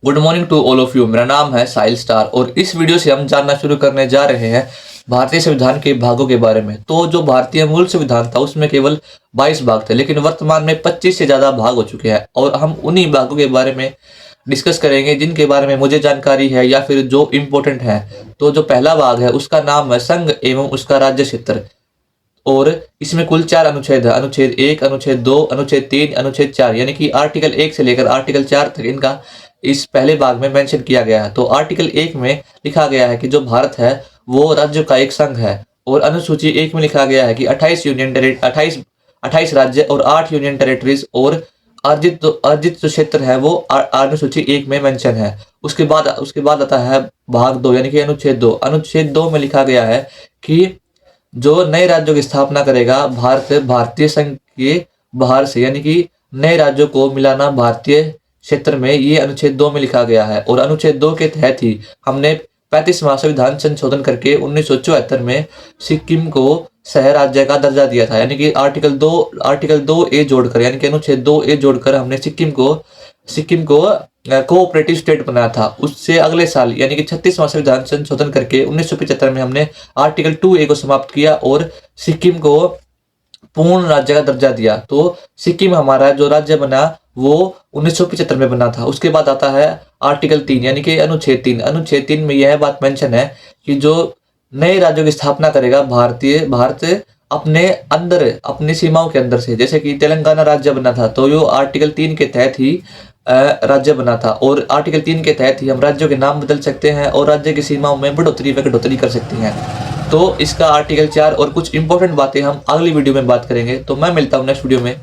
Good morning to all of you. मेरा नाम है साहिल स्टार और इस वीडियो से हम जानना शुरू करने जा रहे हैं भारतीय संविधान के भागों के बारे में। तो जो भारतीय मूल संविधान था उसमें केवल 22 भाग थे, लेकिन वर्तमान में 25 से ज़्यादा भाग हो चुके हैं और हम उन्हीं भागों के बारे में डिस्कस करेंगे जिनके बारे में मुझे जानकारी है या फिर जो इम्पोर्टेंट है। तो जो पहला भाग है उसका नाम है संघ एवं उसका राज्य क्षेत्र और इसमें कुल 4 अनुच्छेद है। अनुच्छेद 1, अनुच्छेद 2, अनुच्छेद 3, अनुच्छेद 4, यानी कि आर्टिकल 1 से लेकर आर्टिकल 4 तक इनका इस पहले भाग में मेंशन किया गया है। तो आर्टिकल 1 में लिखा गया है कि जो भारत है वो राज्यों का एक संघ है और अनुसूची 1 में लिखा गया है कि 28 राज्य और 8 यूनियन टेरिटरीज और अर्जित जो क्षेत्र है वो अनुसूची 1 में मेंशन है। उसके बाद आता है भाग 2 यानी कि अनुच्छेद 2। अनुच्छेद 2 में लिखा गया है कि जो नए राज्यों की स्थापना करेगा भारत भारतीय संघ के बाहर से, यानी कि नए राज्यों को मिलाना भारतीय क्षेत्र में, ये अनुच्छेद 2 में लिखा गया है। और अनुच्छेद 2 के तहत ही हमने 35वां संविधान संशोधन करके 1974 में सिक्किम को सह राज्य का दर्जा दिया था, यानी कि आर्टिकल 2 ए जोड़कर, यानी कि अनुच्छेद 2 ए जोड़कर हमने सिक्किम को कोऑपरेटिव स्टेट बनाया था। उससे अगले साल यानी कि 36वां संविधान संशोधन करके 1975 में हमने आर्टिकल 2 ए को समाप्त किया और सिक्किम को पूर्ण राज्य का दर्जा दिया। तो सिक्किम हमारा जो राज्य बना वो 1975 में बना था। उसके बाद आता है आर्टिकल 3 यानी कि अनुच्छेद 3। अनुच्छेद 3 में यह बात मेंशन है कि जो नए राज्यों की स्थापना करेगा भारत अपने अंदर, अपनी सीमाओं के अंदर से, जैसे कि तेलंगाना राज्य बना था तो यो आर्टिकल 3 के तहत ही राज्य बना था और आर्टिकल 3 के तहत ही हम राज्यों के नाम बदल सकते हैं और राज्य की सीमाओं में बढ़ोतरी व घटोतरी कर सकते हैं। तो इसका आर्टिकल 4 और कुछ इंपॉर्टेंट बातें हम अगली वीडियो में बात करेंगे। तो मैं मिलता हूँ नेक्स्ट वीडियो में।